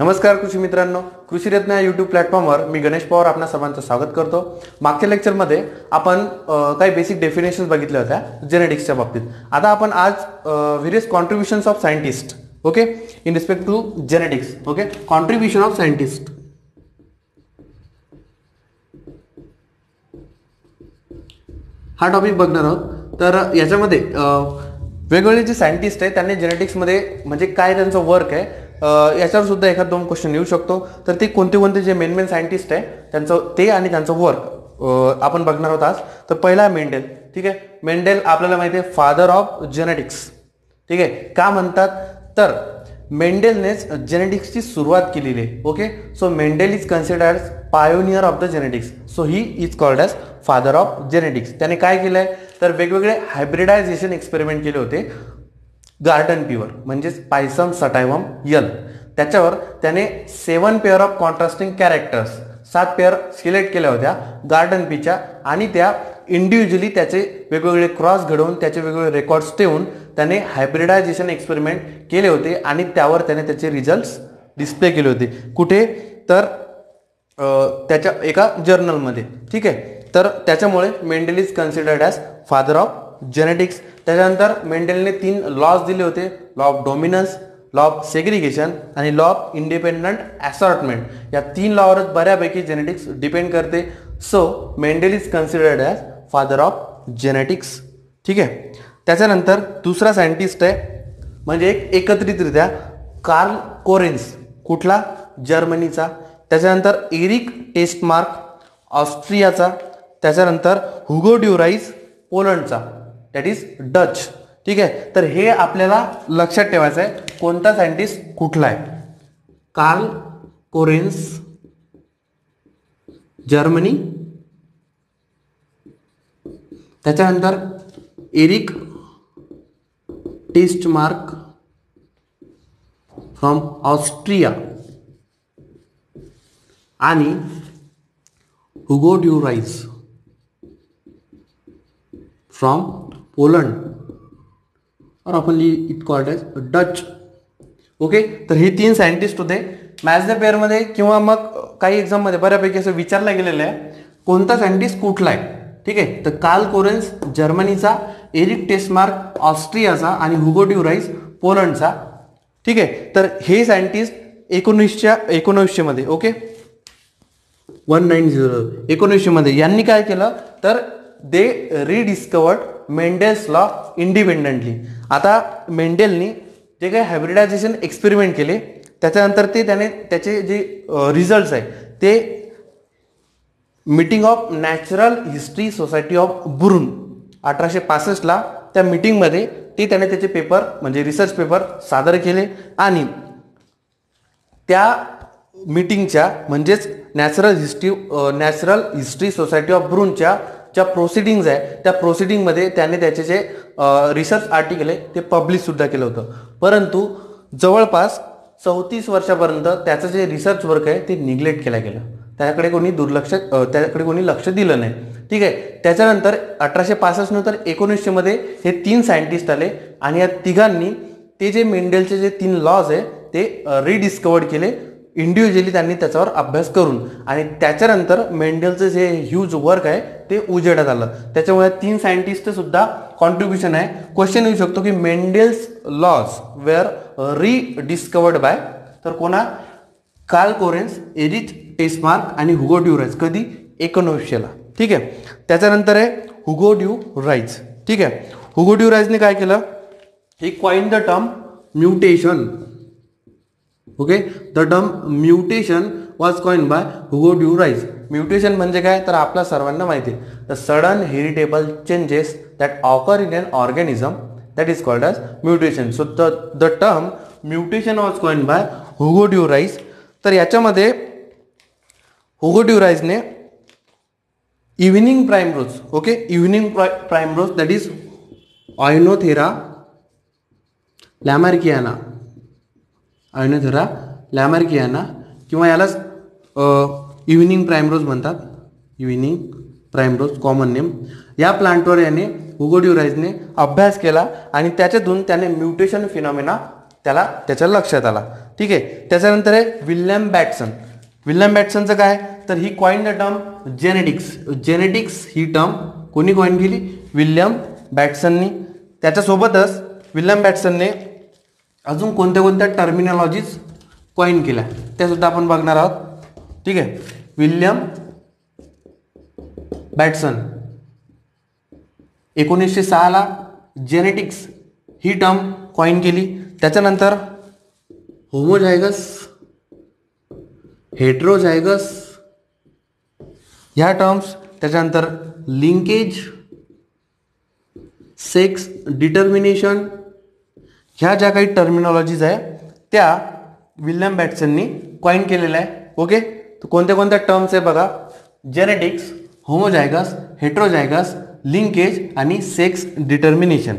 नमस्कार कृषी मित्रांनो, कृषी रत्न या यूट्यूब प्लॅटफॉर्मवर मी गणेश पवार आपणा सर्वांचं स्वागत करतो। मागच्या लेक्चरमध्ये आपण काही बेसिक डेफिनेशन्स बघितल्या होत्या जेनेटिक्सच्या बाबतीत। आता आपण आज various contributions of scientist okay in respect to genetics okay contribution of scientist हा टॉपिक बघणार आहोत। तर याच्यामध्ये वेगवेगळे जे सायंटिस्ट आहेत त्यांनी जेनेटिक्समध्ये म्हणजे काय त्यांचं वर्क आहे याच्यावर सुद्धा एखाद दोन क्वेश्चन येऊ शकतो। तर ते कोणते कोणते जे मेन सायंटिस्ट आहे त्यांचं ते आणि त्यांचं वर्क आपण बघणार आहोत आज। तर पहिला मेंडेल, ठीक आहे। मेंडेल आपल्याला माहिती आहे फादर ऑफ जेनेटिक्स, ठीक आहे। का म्हणतात तर मेंडेलनेच जेनेटिक्सची सुरुवात केलेली आहे okay. So Mendel is considered as pioneer of the genetics, so he is called as father of genetics. त्याने काय केलंय तर वेगवेगळे हायब्रिडायझेशन एक्सपेरिमेंट केले होते गार्डन पीवर म्हणजेच पायसम सटायवम यल। त्याच्यावर त्याने 7 pair of contrasting characters 7 pair select केल्या होत्या गार्डन पीच्या आणि त्या इंडिव्हिज्युअली त्याचे वेगवेगळे क्रॉस घडवून त्याचे वेगवेगळे रेकॉर्ड्स ठेवून त्याने हायब्रिडायझेशन एक्सपेरिमेंट केले होते आणि त्यावर त्याने त्याचे रिझल्ट्स डिस्प्ले केले होते। कुठे तर त्याच्या एका जर्नलमध्ये, ठीक आहे। तर त्याच्यामुळे Mendel is considered as father of genetics. त्याच्यानंतर मेंडेलने 3 लॉज दिले होते, law of dominance, law of segregation आणि लॉ ऑफ इंडिपेंडंट असॉर्टमेंट। या 3 लॉवरच बऱ्यापैकी जेनेटिक्स डिपेंड करते। So Mendel is considered as father of genetics, ठीक आहे। त्याच्यानंतर दुसरा सायंटिस्ट आहे म्हणजे एकत्रितरित्या कार्ल कोरेन्स, कुठला जर्मनीचा। त्याच्यानंतर एरिक टेस्टमार्क ऑस्ट्रियाचा। त्याच्यानंतर हुगो ड्युराइस पोलंडचा, दॅट इज डच, ठीक आहे। तर हे आपल्याला लक्षात ठेवायचं आहे कोणता सायंटिस्ट कुठला आहे। कार्ल कोरेन्स जर्मनी, त्याच्यानंतर एरिक टेस्टमार्क फ्रॉम ऑस्ट्रिया आणि हुगो ड्युराइस फ्रॉम पोलंड और ऑफनली it called as Dutch okay. तर हे 3 सायंटिस्ट होते। मॅथ्स द पेअरमध्ये किंवा मग काही एक्झाममध्ये बऱ्यापैकी असं विचारलं गेलेलं आहे कोणता सायंटिस्ट कुठला आहे, ठीक आहे। तर कार्ल कोरेन्स जर्मनीचा, एरिक टेस्टमार्क ऑस्ट्रियाचा आणि हुगो ड्युराइस पोलंडचा, ठीक आहे। तर हे सायंटिस्ट 1919 मध्ये ओके 1900 मध्ये यांनी काय केलं तर दे रिडिस्कवर्ड मेंडेल्स लॉ इंडिपेंडेंटली। आता मेंडेलनी जे काही हायब्रिडायझेशन एक्सपेरिमेंट केले त्याच्यानंतर त्याने त्याचे जे रिझल्ट्स आहे ते meeting of natural history society of Brunn 1865 त्या मीटिंगमध्ये त्याने त्याचे पेपर म्हणजे रिसर्च पेपर सादर केले आणि त्या मीटिंगच्या म्हणजेच नॅचरल हिस्ट्री सोसायटी ऑफ ब्रूनच्या ज्या प्रोसिडिंग्ज आहे त्या प्रोसिडिंगमध्ये त्याने त्याचे जे रिसर्च आर्टिकल आहे ते पब्लिश सुद्धा केलं होतं। परंतु जवळपास 34 वर्षापर्यंत त्याचं जे रिसर्च वर्क आहे ते निग्लेक्ट केलं गेलं, त्याकडे कोणी लक्ष दिलं नाही, ठीक आहे। त्याच्यानंतर 1865 नंतर 1900 मध्ये हे 3 सायंटिस्ट आले आणि या तिघांनी ते जे मेंडेलचे जे 3 लॉज आहे ते रिडिस्कवर्ड केले इंडिव्हिज्युअली त्यांनी त्याच्यावर अभ्यास करून आणि त्याच्यानंतर मेंडेलचं जे ह्यूज वर्क आहे ते उजेडात आलं। त्याच्यामुळे 3 सायंटिस्ट सुद्धा कॉन्ट्रिब्युशन आहे। क्वेश्चन येऊ शकतो की मेंडेल्स लॉज वेअर रिडिस्कवर्ड बाय तर कोणा कार्ल कोरेन्स, एरिक टेस्टमार्क आणि हुगो ड्युराइस कधी 1900 ला, ठीक आहे। त्याच्यानंतर आहे हुगो ड्युराइस, ठीक आहे। हुगो ड्युराइसने काय केलं he coin the term mutation okay. The term mutation was coined by Hugo de Vries. Mutation म्हणजे काय तर आपल्या सर्वांना माहिती आहे the sudden heritable changes that occur in an organism that is called as mutation. So the term mutation was coined by Hugo de Vries. तर याच्यामध्ये Hugo ड्युराइसने evening primrose okay evening primrose that is Oenothera lamarckiana किंवा यालाच evening primrose म्हणतात, evening primrose common name. या प्लांटवर याने हुगो ड्युराइसने अभ्यास केला आणि त्याच्यातून त्याने म्युटेशन फिनॉमिना त्याच्या लक्षात आला. ठीक आहे. त्याच्यानंतर आहे विल्यम बॅटसन. विल्यम बॅटसनचं काय, तर he coin the term genetics ही टर्म कोणी कॉइन केली, विल्यम बॅटसननी. त्याच्यासोबतच विल्यम बॅटसनने अजून कोणत्या कोणत्या टर्मिनॉलॉजीज कॉइन केल्या त्या सुद्धा आपण बघणार आहोत. ठीक आहे. विल्यम बॅटसन 1906 जेनेटिक्स ही टर्म कॉइन केली. त्याच्यानंतर होमोझायगस, हेट्रोझायगस ह्या टर्म्स, त्याच्यानंतर लिंकेज, सेक्स डिटर्मिनेशन ह्या ज्या काही टर्मिनॉलॉजीज आहे त्या विल्यम बॅटसननी कॉइन केलेल्या आहे. ओके. तर कोणत्या कोणत्या टर्म्स आहे बघा, जेनेटिक्स, होमोझायगस, हेट्रोझायगस, लिंकेज आणि सेक्स डिटर्मिनेशन.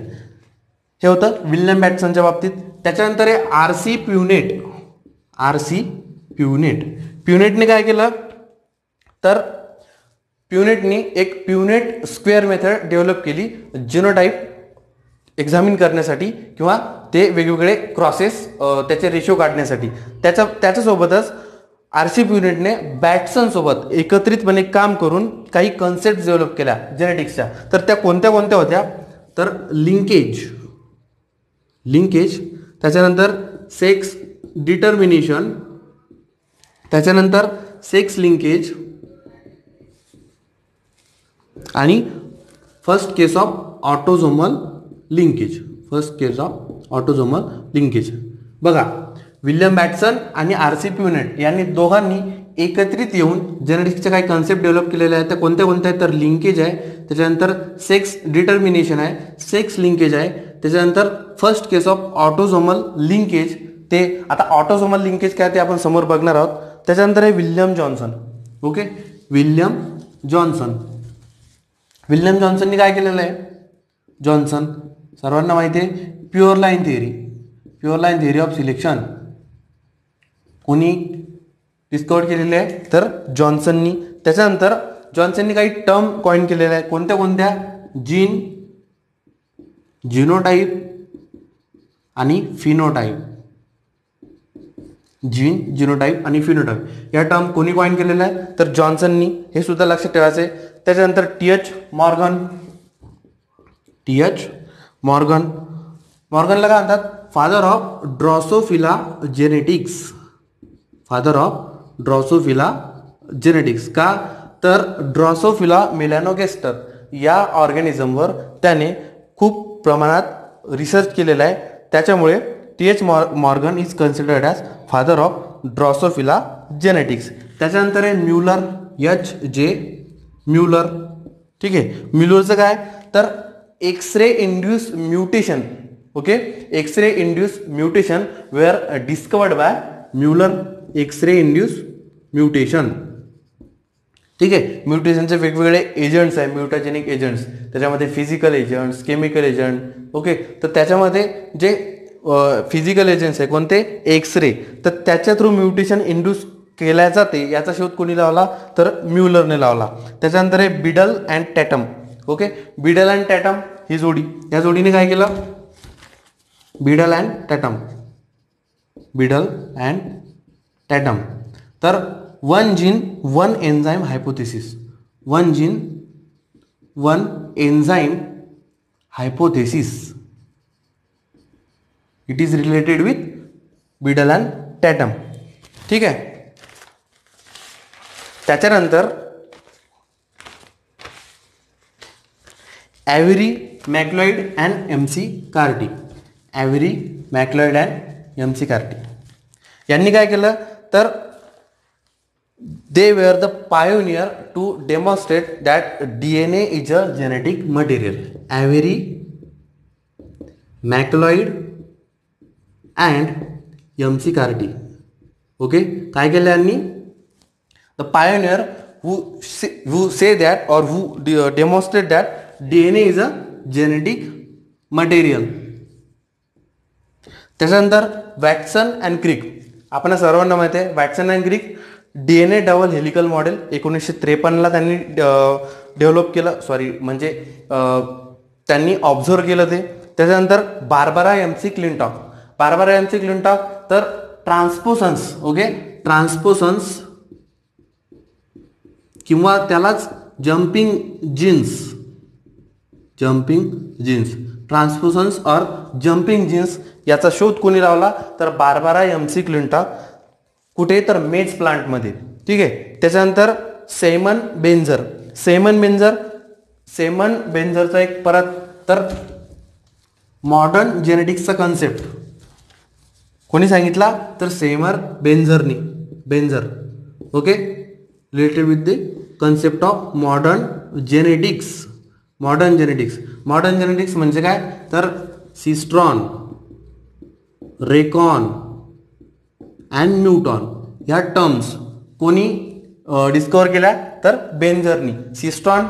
हे होतं विल्यम बॅटसनच्या बाबतीत. त्याच्यानंतर आहे आर.सी. प्युनेटने काय केलं, तर प्युनेटनी एक प्युनेट स्क्वेअर मेथड डेव्हलप केली जिनोटाईप एक्झामिन करण्यासाठी किंवा ते वेगवेगळे क्रॉसेस त्याचे रेशो काढण्यासाठी. त्याच्यासोबतच आर.सी. प्युनेटने बॅटसन सोबत एकत्रितपणे काम करून काही कन्सेप्ट डेव्हलप केल्या जेनेटिक्सच्या. तर त्या कोणत्या कोणत्या होत्या, तर लिंकेज, त्याच्यानंतर सेक्स डिटर्मिनेशन, त्याच्यानंतर सेक्स लिंकेज आणि first case of autosomal linkage. बघा, विल्यम बॅटसन आणि आर.सी. प्युनेट यांनी दोघांनी एकत्रित येऊन जेनेटिक्सच्या काही कन्सेप्ट डेव्हलप केलेल्या आहेत. त्या कोणत्या कोणत्या आहेत, तर लिंकेज आहे, त्याच्यानंतर सेक्स डिटर्मिनेशन आहे, सेक्स लिंकेज आहे, त्याच्यानंतर first case of autosomal linkage. ते आता ऑटोझोमल लिंकेज काय ते आपण समोर बघणार आहोत. त्याच्यानंतर आहे विल्यम जॉन्सन. ओके. विल्यम जॉन्सननी काय केलेलं आहे, जॉन्सन सर्वांना माहिती आहे, pure line theory of selection कोणी डिस्कवर केलेले आहे, तर जॉन्सननी. त्याच्यानंतर जॉन्सननी काही टर्म कॉइन केलेल्या आहे. कोणत्या कोणत्या, जिनोटाईप आणि फिनोटाईप. जिनोटाईप आणि फिनोटाईप या टर्म कोणी कॉइन केलेल्या आहे, तर जॉन्सननी. हे सुद्धा लक्षात ठेवायचं आहे. त्याच्यानंतर टी.एच. मॉर्गनला काय म्हणतात, फादर ऑफ ड्रॉसोफिला जेनेटिक्स. का, तर ड्रॉसोफिला मेलॅनोगेस्टर या ऑर्गॅनिझमवर त्याने खूप प्रमाणात रिसर्च केलेला आहे. त्याच्यामुळे T H. Morgan is considered as father of Drosophila genetics. त्याच्यानंतर आहे H.J. म्युलर. ठीक आहे. म्युलरचं काय, तर x-ray induce mutation. Okay. X-ray induce mutation were discovered by Muller. X-ray induce mutation. ठीक आहे. म्युटेशनचे वेगवेगळे एजंट्स आहे, म्युटाजेनिक एजंट्स, त्याच्यामध्ये physical agents, chemical agent. Okay. तर त्याच्यामध्ये जे फिजिकल एजंट्स आहे कोणते, एक्सरे, तर त्याच्या थ्रू म्युटेशन इंड्यूस केल्या जाते. याचा शोध कोणी लावला, तर म्युलरने लावला. त्याच्यानंतर आहे Beadle and Tatum. Okay. Beadle and Tatum ही जोडी, या जोडीने काय केलं, बिडल अँड टॅटम. तर one gene one enzyme hypothesis. It is related with Beadle and Tatum. ठीक आहे. त्याच्यानंतर Avery, MacLeod and McCarty. यांनी काय केलं, तर they were the pioneer to demonstrate that DNA is a genetic material. Avery, MacLeod and McCarty. Okay. काय केलं यांनी, the pioneer who say that or who demonstrate that DNA is a genetic material. त्याच्यानंतर Watson and Crick. आपण सर्वांना माहिती आहे Watson and Crick DNA double helical model 1953 त्यांनी develop केलं, त्यांनी ऑब्झर्व केलं ते. त्याच्यानंतर Barbara McClintock. Barbara McClintock, तर ट्रान्सपोसन्स, ओके, ट्रान्सपोसन्स किंवा त्यालाच जम्पिंग जीन्स, ट्रान्सपोसन्स और जम्पिंग जीन्स याचा शोध कोणी लावला, तर बार्बरा एमसी क्लिंटॉक. कुठे, तर मेज प्लांटमध्ये. ठीक आहे. त्याच्यानंतर सेमन बेंझरचा एक परत तर मॉडर्न जेनेटिक्सचा कन्सेप्ट कोणी सांगितला, तर Seymour Benzer. Okay, related with the concept of modern genetics म्हणजे काय, तर सिस्ट्रॉन, रेकॉन अँड न्यूटॉन ह्या टर्म्स कोणी डिस्कवर केल्या, तर बेंझरनी. सिस्ट्रॉन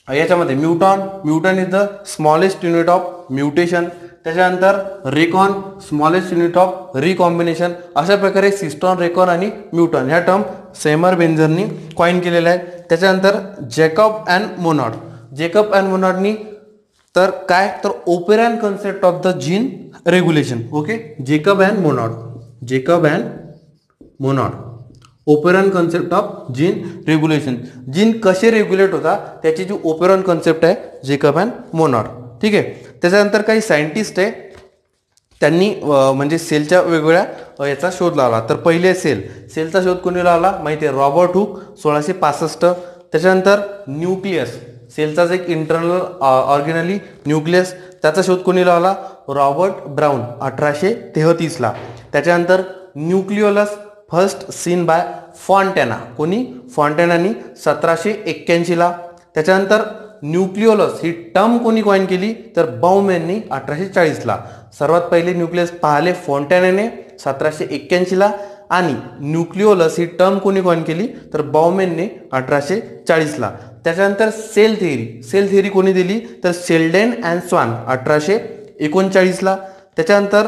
याच्यामध्ये muton is the smallest unit of mutation. त्याच्यानंतर recon smallest unit of recombination. अशा प्रकारे सिस्ट्रॉन, रेकॉन आणि म्युटॉन ह्या टर्म सेमर बेंझरनी कॉइन केलेल्या आहेत. त्याच्यानंतर जेकब अँड मोनॉडनी तर काय, तर operon concept of the gene regulation. Okay, Jacob and Monod operon concept of gene regulation. Gene कसे रेग्युलेट होता त्याची जी ओपेरॉन कन्सेप्ट आहे, जेकब अँड मोनॉड. ठीक आहे. त्याच्यानंतर काही सायंटिस्ट आहे, त्यांनी म्हणजे सेलच्या वेगवेगळ्या याचा शोध लावला. तर पहिले सेलचा शोध कोणी लावला माहिती आहे, रॉबर्ट हुक 1665. त्याच्यानंतर न्यूक्लियस, सेलचाच एक इंटरनल ऑर्गेनली न्यूक्लियस, त्याचा शोध कोणी लावला, रॉबर्ट ब्राउन 1833ला. त्याच्यानंतर nucleolus first seen by Fontana, कोणी, फॉन्टॅनानी 1781ला. त्याच्यानंतर न्यूक्लिओलस ही टर्म कोणी कॉइन केली, तर बाउमॅननी 1840ला. सर्वात पहिले न्यूक्लियस पाहिले फॉन्टॅनाने 1781ला आणि न्यूक्लिओलस ही टर्म कोणी कॉइन केली, तर बाउमॅनने 1840ला. त्याच्यानंतर सेल थिअरी कोणी दिली, तर सेल्डेन अँड स्वान 1839ला. त्याच्यानंतर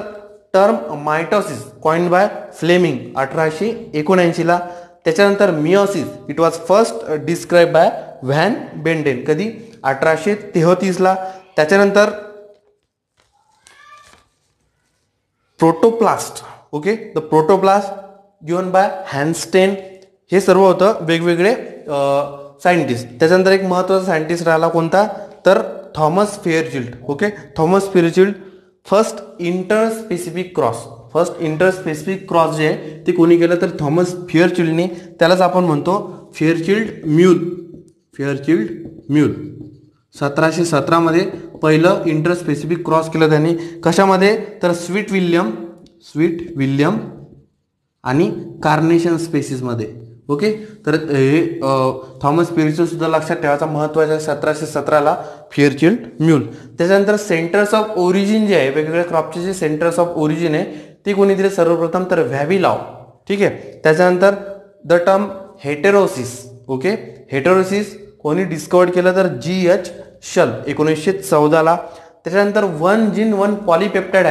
term mitosis coined by Flemming 1879ला. त्याच्यानंतर meiosis it was first describe by van Beneden, कधी, 1833ला. त्याच्यानंतर protoplast, okay, the protoplast given by Hanstein. हे सर्व होतं वेगवेगळे सायंटिस्ट. त्याच्यानंतर एक महत्त्वाचा सायंटिस्ट राहिला कोणता, तर Thomas Fairchild. Okay, Thomas Fairchild first interspecific cross जे आहे ते कोणी केलं, तर थॉमस फेअरचिल्डने. त्यालाच आपण म्हणतो फेअरचिल्ड म्यूल. 1717 पहिलं इंटरस्पेसिफिक क्रॉस केलं त्यांनी. कशामध्ये, तर स्वीट विल्यम आणि कार्नेशन स्पेसिसमध्ये. ओके, तर हे थॉमस फेअरचिल्ड सुद्धा लक्षात ठेवायचा महत्त्वाचा आहे. 1717ला फेअरचिल्ड म्यूल. त्याच्यानंतर सेंटर्स ऑफ ओरिजिन जे आहे, वेगवेगळ्या क्रॉपचे जे सेंटर्स ऑफ ओरिजिन आहे ते कोणी दिले सर्वप्रथम, तर व्हॅविलॉव. ठीक आहे. त्याच्यानंतर the term heterosis, okay, heterosis कोणी डिस्कवर्ड केलं, तर GH शल 1914ला. त्याच्यानंतर one gene one polypeptide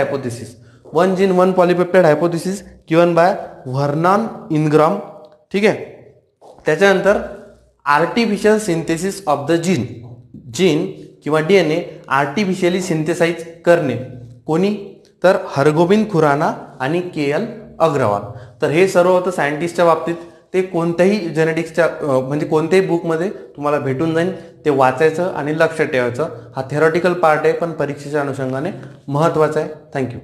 hypothesis given by Vernon Ingram. ठीक आहे. त्याच्यानंतर artificial synthesis of the gene किंवा DNA आर्टिफिशियली सिंथेसाइज करणे कोणी, तर हरगोबिंद खुराना आणि KL अग्रवाल. तर हे सर्व होतं सायंटिस्टच्या बाबतीत. ते कोणत्याही जेनेटिक्सच्या म्हणजे कोणत्याही बुकमध्ये तुम्हाला भेटून जाईल, ते वाचायचं आणि लक्षात ठेवायचं. हा थेरॉटिकल पार्ट आहे, पण परीक्षेच्या अनुषंगाने महत्त्वाचा आहे. थँक्यू.